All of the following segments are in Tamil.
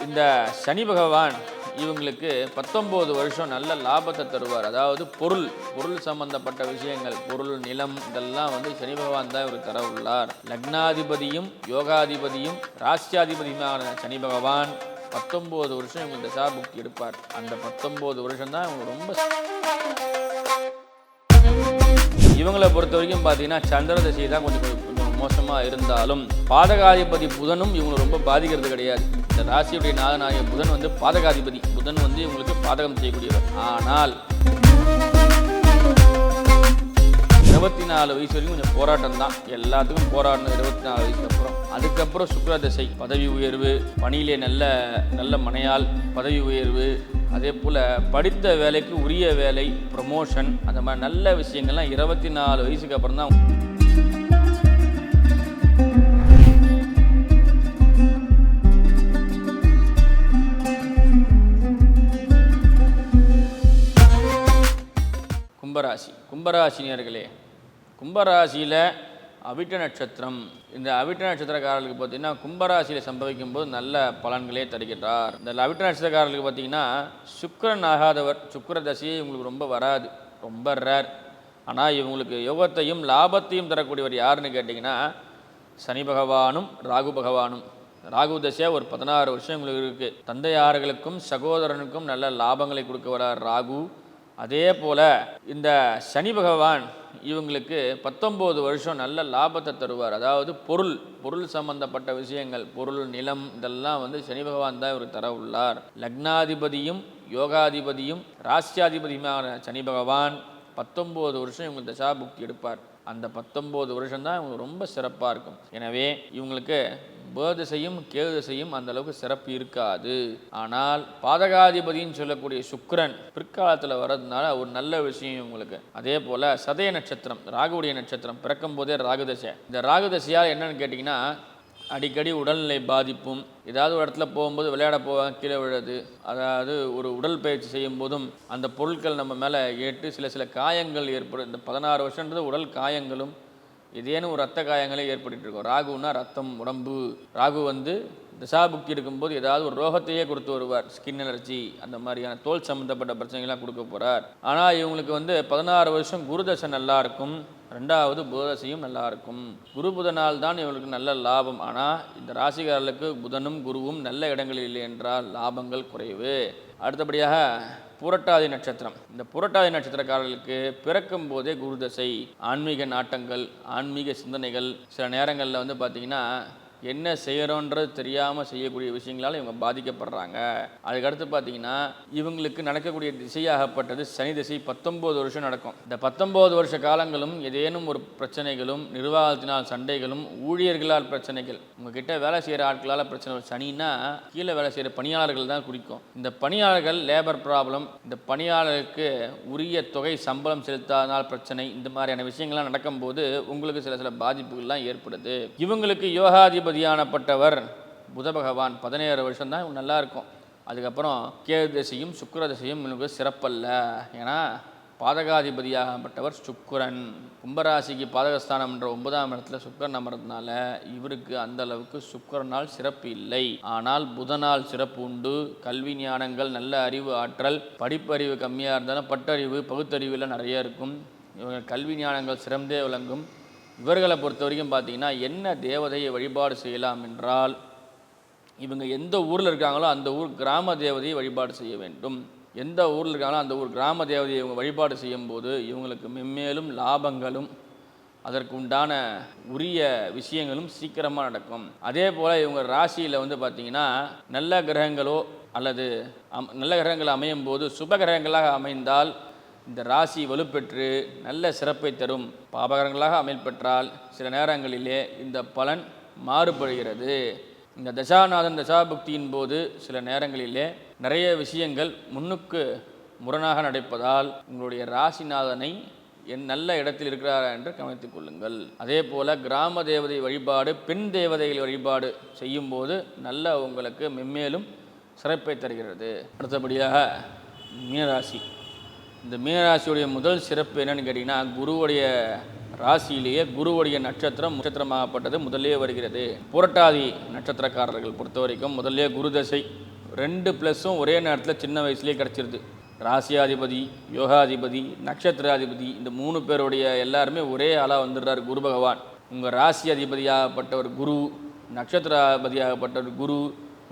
இந்த சனி பகவான் இவங்களுக்கு 19 வருஷம் நல்ல லாபத்தை தருவார். அதாவது பொருள் சம்பந்தப்பட்ட விஷயங்கள், பொருள், நிலம், இதெல்லாம் சனி பகவான் தான் இவர் தர உள்ளார். லக்னாதிபதியும் யோகாதிபதியும் ராசியாதிபதியுமான சனி பகவான் 19 வருஷம் இவங்க தசாபுக்தி எடுப்பார். அந்த 19 வருஷம் தான் இவங்க ரொம்ப இவங்களை பொறுத்த வரைக்கும் பார்த்தீங்கன்னா சந்திர தசை தான் கொஞ்சம் மோசமாக இருந்தாலும் பாதகாதிபதி புதனும் இவங்களை ரொம்ப பாதிக்கிறது கிடையாது. இந்த ராசியுடைய நாதனாகிய புதன் பாதகாதிபதி. புதன் இவங்களுக்கு பாதகம் செய்யக்கூடியவர். ஆனால் 24 வயசு வரைக்கும் கொஞ்சம் போராட்டம் தான். எல்லாத்துக்கும் போராடணும் 24 வயசுக்கு அப்புறம். அதுக்கப்புறம் சுக்கிர தசை, பதவி உயர்வு, பணியிலே நல்ல மனையால் பதவி உயர்வு, அதே போல் படித்த வேலைக்கு உரிய வேலை, ப்ரமோஷன், அந்த மாதிரி நல்ல விஷயங்கள்லாம் 24 வயசுக்கு அப்புறம் தான். கும்பராசினியர்களே, கும்பராசியில் அவிட்ட நட்சத்திரம். இந்த அவிட்ட நட்சத்திரக்காரர்களுக்கு பார்த்திங்கன்னா கும்பராசியில் சம்பவிக்கும் போது நல்ல பலன்களே தருகிறார். இந்த அவிட்ட நட்சத்திரக்காரர்களுக்கு பார்த்திங்கன்னா சுக்கிரன் ஆகாதவர், சுக்கிர தசையே இவங்களுக்கு ரொம்ப வராது, ரொம்ப ரேர். ஆனால் இவங்களுக்கு யோகத்தையும் லாபத்தையும் தரக்கூடியவர் யாருன்னு கேட்டிங்கன்னா சனி பகவானும் ராகு பகவானும். ராகு தசையாக ஒரு 16 வருஷம் இவங்களுக்கு இருக்குது. தந்தையார்களுக்கும் சகோதரனுக்கும் நல்ல லாபங்களை கொடுக்க வரார் ராகு. அதே போல் இந்த சனி பகவான் இவங்களுக்கு 19 வருஷம் நல்ல லாபத்தை தருவார். அதாவது பொருள் சம்பந்தப்பட்ட விஷயங்கள், பொருள், நிலம், இதெல்லாம் சனி பகவான் தான் இவர் தர உள்ளார். லக்னாதிபதியும் யோகாதிபதியும் ராசியாதிபதியுமான சனி பகவான் 19 வருஷம் இவங்க தசாபுக்தி எடுப்பார். அந்த 19 வருஷம் தான் இவங்க ரொம்ப சிறப்பாக இருக்கும். எனவே இவங்களுக்கு புததசையும் கேதுதசையும் அந்த அளவுக்கு சிறப்பு இருக்காது. ஆனால் பாதகாதிபதின்னு சொல்லக்கூடிய சுக்கிரன் பிற்காலத்தில் வர்றதுனால ஒரு நல்ல விஷயம் இவங்களுக்கு. அதே போல் சதய நட்சத்திரம், ராகுடைய நட்சத்திரம், பிறக்கும் போதே ராகுதசை. இந்த ராகுதசையால் என்னன்னு கேட்டிங்கன்னா அடிக்கடி உடல்நிலை பாதிப்பும், ஏதாவது ஒரு இடத்துல போகும்போது விளையாட போவாங்க, கீழே விழுது, அதாவது ஒரு உடல் பயிற்சி செய்யும் போதும் அந்த பொருட்கள் நம்ம மேலே ஏற்று சில காயங்கள் ஏற்படும். இந்த 16 வருஷன்றது உடல் காயங்களும் ஏதேனும் ஒரு ரத்த காயங்களே ஏற்பட்டு இருக்கும். ராகுன்னா ரத்தம், உடம்பு. ராகு தசாபுக்தி இருக்கும்போது ஏதாவது ஒரு ரோகத்தையே கொடுத்து வருவார். ஸ்கின் அலர்ஜி, அந்த மாதிரியான தோல் சம்மந்தப்பட்ட பிரச்சனைகள்லாம் கொடுக்க போகிறார். ஆனால் இவங்களுக்கு 16 வருஷம் குருதசை நல்லா இருக்கும், 2வது புததசையும் நல்லா இருக்கும். குரு புதனால் தான் இவங்களுக்கு நல்ல லாபம். ஆனால் இந்த ராசிகாரர்களுக்கு புதனும் குருவும் நல்ல இடங்களில் இல்லை என்றால் லாபங்கள் குறைவு. அடுத்தபடியாக புரட்டாதி நட்சத்திரம். இந்த புரட்டாதி நட்சத்திரக்காரர்களுக்கு பிறக்கும் போதே குருதசை. ஆன்மீக நாட்டங்கள், ஆன்மீக சிந்தனைகள், சில நேரங்களில் பார்த்திங்கன்னா என்ன செய்கிறோன்றது தெரியாமல் செய்யக்கூடிய விஷயங்களால் இவங்க பாதிக்கப்படுறாங்க. அதுக்கடுத்து பார்த்திங்கன்னா இவங்களுக்கு நடக்கக்கூடிய திசையாகப்பட்டது சனி திசை 19 வருஷம் நடக்கும். இந்த 19 வருஷ காலங்களும் ஏதேனும் ஒரு பிரச்சனைகளும், நிர்வாகத்தினால் சண்டைகளும், ஊழியர்களால் பிரச்சனைகள், உங்ககிட்ட வேலை செய்கிற ஆட்களால் பிரச்சனை. சனின்னா கீழே வேலை செய்கிற பணியாளர்கள் தான் குறிக்கும். இந்த பணியாளர்கள் லேபர் ப்ராப்ளம், இந்த பணியாளருக்கு உரிய தொகை சம்பளம் செலுத்தாதனால் பிரச்சனை, இந்த மாதிரியான விஷயங்கள்லாம் நடக்கும்போது உங்களுக்கு சில பாதிப்புகள்லாம் ஏற்படுது. இவங்களுக்கு யோகாதிபதியானப்பட்டவர் புத பகவான் 17 வருஷம் தான் நல்லா இருக்கும். அதுக்கப்புறம் கேது தசையும் சுக்கிர தசையும் இவங்களுக்கு சிறப்பல்ல. ஏன்னா பாதகாதிபதியாகப்பட்டவர் சுக்கிரன். கும்பராசிக்கு பாதகஸ்தானம் என்ற 9ஆம் இடத்துல சுக்கிரன் அமர்றதுனால இவருக்கு அந்த அளவுக்கு சுக்கிரனால் சிறப்பு இல்லை. ஆனால் புதனால் சிறப்பு உண்டு. கல்வி ஞானங்கள், நல்ல அறிவு, ஆற்றல், படிப்பறிவு கம்மியாக இருந்தாலும் பட்டறிவு, பகுத்தறிவுலாம் நிறைய இருக்கும். இவங்க கல்வி ஞானங்கள் சிறந்தே விளங்கும். இவர்களை பொறுத்த வரைக்கும் பார்த்திங்கன்னா என்ன தேவதையை வழிபாடு செய்யலாம் என்றால், இவங்க எந்த ஊரில் இருக்காங்களோ அந்த ஊர் கிராம தேவதையை வழிபாடு செய்ய வேண்டும். எந்த ஊரில் இருக்காங்களோ அந்த ஊர் கிராம தேவதையை இவங்க வழிபாடு செய்யும்போது இவங்களுக்கு மென்மேலும் லாபங்களும் அதற்கு உண்டான உரிய விஷயங்களும் சீக்கிரமாக நடக்கும். அதே போல் இவங்க ராசியில் பார்த்திங்கன்னா நல்ல கிரகங்களோ அல்லது நல்ல கிரகங்கள் அமையும் போது சுப கிரகங்களாக அமைந்தால் இந்த ராசி வலுப்பெற்று நல்ல சிறப்பை தரும். பாபகரங்களாக அமைப்பெற்றால் சில நேரங்களிலே இந்த பலன் மாறுபடுகிறது. இந்த தசாநாதன் தசாபுக்தியின் போது சில நேரங்களிலே நிறைய விஷயங்கள் முன்னுக்கு முரணாக நடப்பதால் உங்களுடைய ராசிநாதனை நல்ல இடத்தில் இருக்கிறாரா என்று கவனித்துக் கொள்ளுங்கள். அதே போல் கிராம தேவதை வழிபாடு, பெண் தேவதைகள் வழிபாடு செய்யும்போது நல்ல உங்களுக்கு மென்மேலும் சிறப்பை தருகிறது. அடுத்தபடியாக மீனராசி. இந்த மீனராசியுடைய முதல் சிறப்பு என்னென்னு கேட்டிங்கன்னா குருவுடைய ராசியிலேயே குருவுடைய நட்சத்திரமாகப்பட்டது முதலே வருகிறது. புரட்டாதி நட்சத்திரக்காரர்கள் பொறுத்த வரைக்கும் முதல்ல குரு தசை 2 ப்ளஸும் ஒரே நேரத்தில் சின்ன வயசுலேயே கிடச்சிருது. ராசியாதிபதி, யோகாதிபதி, நட்சத்திராதிபதி இந்த 3 பேருடைய எல்லாருமே ஒரே ஆளாக வந்துடுறார் குரு பகவான். உங்கள் ராசி அதிபதியாகப்பட்டவர் குரு, நட்சத்திராதிபதியாகப்பட்டவர் குரு,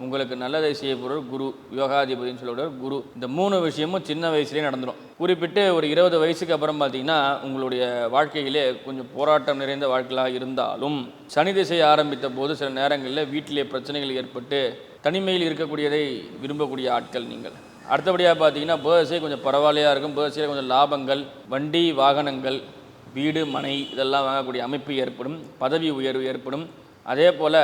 உங்களுக்கு நல்லதை செய்யப்படுற குரு, யோகாதிபதினு சொல்லப்படுற குரு. இந்த 3 விஷயமும் சின்ன வயசுலேயே நடந்துடும். குறிப்பிட்டு ஒரு 20 வயசுக்கு அப்புறம் பார்த்தீங்கன்னா உங்களுடைய வாழ்க்கையிலே கொஞ்சம் போராட்டம் நிறைந்த வாழ்க்கையாக இருந்தாலும் சனி திசை ஆரம்பித்த போது சில நேரங்களில் வீட்டிலே பிரச்சனைகள் ஏற்பட்டு தனிமையில் இருக்கக்கூடியதை விரும்பக்கூடிய ஆட்கள் நீங்கள். அடுத்தபடியாக பார்த்தீங்கன்னா பேர்ஸே கொஞ்சம் பரவாயில்லையாக இருக்கும். பேர்ஸில் கொஞ்சம் லாபங்கள், வண்டி வாகனங்கள், வீடு மனை இதெல்லாம் வாங்கக்கூடிய அமைப்பு ஏற்படும். பதவி உயர்வு ஏற்படும். அதே போல்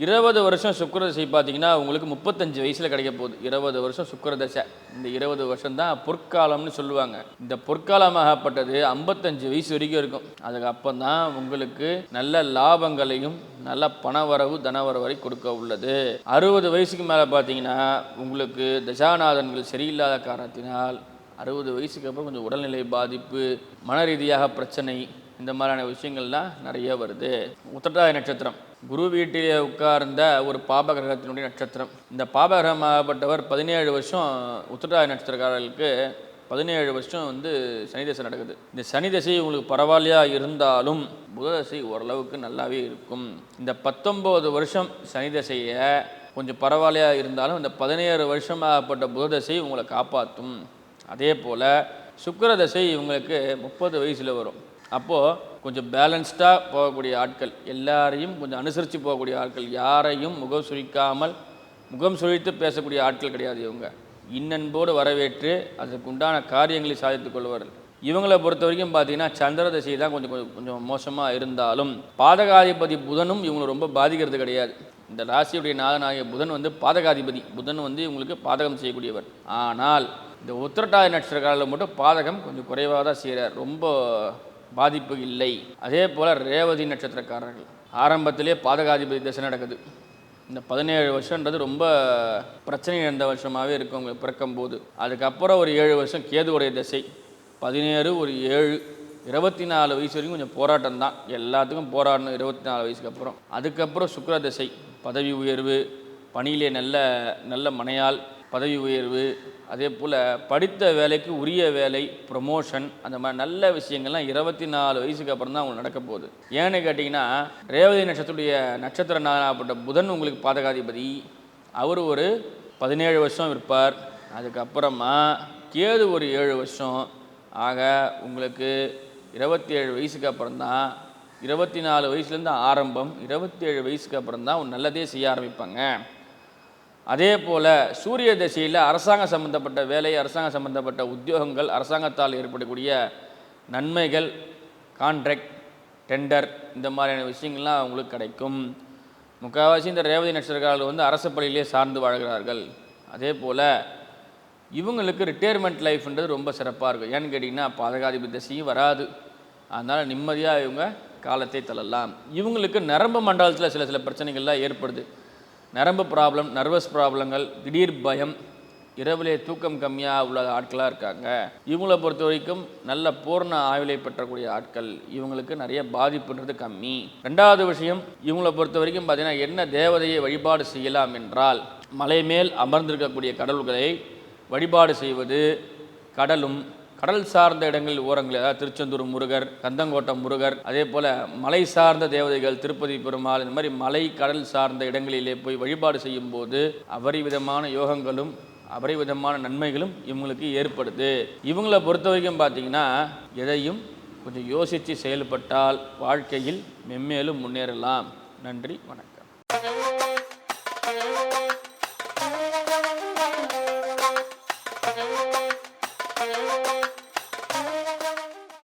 20 வருஷம் சுக்கிர தசை பார்த்தீங்கன்னா உங்களுக்கு 35 வயசில் கிடைக்க போகுது. 20 வருஷம் சுக்கிர தசை. இந்த 20 வருஷம் தான் பொற்காலம்னு சொல்லுவாங்க. இந்த பொற்காலமாகப்பட்டது 55 வயசு வரைக்கும் இருக்கும். அதுக்கு அப்போ தான் உங்களுக்கு நல்ல லாபங்களையும் நல்ல பணவரவு தனவரவரை கொடுக்க உள்ளது. 60 வயசுக்கு மேலே பார்த்தீங்கன்னா உங்களுக்கு தசாநாதன்கள் சரியில்லாத காரணத்தினால் 60 வயசுக்கு அப்புறம் கொஞ்சம் உடல்நிலை பாதிப்பு, மன ரீதியாக பிரச்சனை, இந்த மாதிரியான விஷயங்கள்லாம் நிறைய வருது. உத்திரட்டாதி நட்சத்திரம் குரு வீட்டிலே உட்கார்ந்த ஒரு பாபகிரகத்தினுடைய நட்சத்திரம். இந்த பாபகிரகமாகப்பட்டவர் 17 வருஷம் உத்திரட்டாதி நட்சத்திரக்காரர்களுக்கு 17 வருஷம் சனி தசை நடக்குது. இந்த சனி தசை உங்களுக்கு பரவாயில்லையாக இருந்தாலும் புத தசை ஓரளவுக்கு நல்லாவே இருக்கும். இந்த 19 வருஷம் சனி தசையை கொஞ்சம் பரவாயில்லையாக இருந்தாலும் இந்த 17 வருஷமாகப்பட்ட புத தசை உங்களை காப்பாற்றும். அதே போல் சுக்கிர தசை இவங்களுக்கு 30 வயசில் வரும். அப்போது கொஞ்சம் பேலன்ஸ்டாக போகக்கூடிய ஆட்கள், எல்லாரையும் கொஞ்சம் அனுசரித்து போகக்கூடிய ஆட்கள், யாரையும் முகம் சுழித்து பேசக்கூடிய ஆட்கள் கிடையாது. இவங்க இன்னன்போடு வரவேற்று அதுக்குண்டான காரியங்களை சாதித்து கொள்வார்கள். இவங்களை பொறுத்த வரைக்கும் பார்த்தீங்கன்னா சந்திர தசை தான் கொஞ்சம் மோசமாக இருந்தாலும் பாதகாதிபதி புதனும் இவங்களை ரொம்ப பாதிக்கிறது கிடையாது. இந்த ராசியுடைய நாதனாகிய புதன் பாதகாதிபதி. புதன் இவங்களுக்கு பாதகம் செய்யக்கூடியவர். ஆனால் இந்த உத்திரட்டாதி நட்சத்திரக்காரர்கள் மட்டும் பாதகம் கொஞ்சம் குறைவாக தான் செய்கிறார், ரொம்ப பாதிப்பு இல்லை. அதே போல் ரேவதி நட்சத்திரக்காரர்கள் ஆரம்பத்திலே பாதகாதிபதி தசை நடக்குது. இந்த 17 வருஷன்றது ரொம்ப பிரச்சனை இருந்த வருஷமாகவே இருக்கும் உங்களுக்கு பிறக்கும்போது. அதுக்கப்புறம் ஒரு 7 வருஷம் கேதுவுடைய தசை, 17 ஒரு 7 24 வயசு வரைக்கும் கொஞ்சம் போராட்டம் தான், எல்லாத்துக்கும் போராடணும் 24 வயசுக்கு அப்புறம். அதுக்கப்புறம் சுக்கிர தசை, பதவி உயர்வு, பணியிலே நல்ல மனையால் பதவி உயர்வு, அதே போல் படித்த வேலைக்கு உரிய வேலை, ப்ரொமோஷன், அந்த மாதிரி நல்ல விஷயங்கள்லாம் 24 வயசுக்கு அப்புறம் தான் உங்களுக்கு நடக்க போகுது. ஏன்னு கேட்டிங்கன்னா ரேவதி நட்சத்திர நாதனாகப்பட்ட புதன் உங்களுக்கு பாதகாதிபதி. அவர் ஒரு 17 வருஷம் இருப்பார். அதுக்கப்புறமா கேது ஒரு 7 வருஷம். ஆக உங்களுக்கு 27 வயசுக்கு அப்புறம் தான், 24 வயசுலேருந்து ஆரம்பம், 27 வயசுக்கு அப்புறம் தான் நல்லதே செய்ய ஆரம்பிப்பாங்க. அதே போல் சூரிய திசையில் அரசாங்க சம்பந்தப்பட்ட வேலை, அரசாங்க சம்பந்தப்பட்ட உத்தியோகங்கள், அரசாங்கத்தால் ஏற்படக்கூடிய நன்மைகள், கான்ட்ராக்ட், டெண்டர், இந்த மாதிரியான விஷயங்கள்லாம் அவங்களுக்கு கிடைக்கும். முக்கால்வாசி இந்த ரேவதி நட்சத்திரக்காரர்கள் அரசு பள்ளியிலே சார்ந்து வாழ்கிறார்கள். அதே போல் இவங்களுக்கு ரிட்டையர்மெண்ட் லைஃப்ன்றது ரொம்ப சிறப்பாக இருக்கும். ஏன்னு கேட்டிங்கன்னா பாதகாதிபதி திசையும் வராது. அதனால் நிம்மதியாக இவங்க காலத்தை தள்ளலாம். இவங்களுக்கு நரம்பு மண்டலத்தில் சில பிரச்சனைகள்லாம் ஏற்படுது. நரம்பு ப்ராப்ளம், நர்வஸ் ப்ராப்ளங்கள், திடீர் பயம், இரவிலே தூக்கம் கம்மியாக உள்ள ஆட்களாக இருக்காங்க. இவங்களை பொறுத்த வரைக்கும் நல்ல பூர்ண ஆயுளை பெற்றக்கூடிய ஆட்கள். இவங்களுக்கு நிறைய பாதிப்புன்றது கம்மி. 2வது விஷயம், இவங்களை பொறுத்த வரைக்கும் பார்த்தீங்கன்னா என்ன தேவதையை வழிபாடு செய்யலாம் என்றால் மலை மேல் அமர்ந்திருக்கக்கூடிய கடவுள்களை வழிபாடு செய்வது, கடல் சார்ந்த இடங்களில் ஓரங்களில், அதாவது திருச்செந்தூர் முருகர், கந்தங்கோட்டம் முருகர், அதே போல் மலை சார்ந்த தேவதைகள் திருப்பதி பெருமாள், இந்த மாதிரி மலை கடல் சார்ந்த இடங்களிலே போய் வழிபாடு செய்யும்போது அபரிவிதமான யோகங்களும் அபரிவிதமான நன்மைகளும் இவங்களுக்கு ஏற்படுது. இவங்களை பொறுத்த வரைக்கும் பார்த்திங்கன்னா எதையும் கொஞ்சம் யோசித்து செயல்பட்டால் வாழ்க்கையில் மென்மேலும் முன்னேறலாம். நன்றி, வணக்கம்.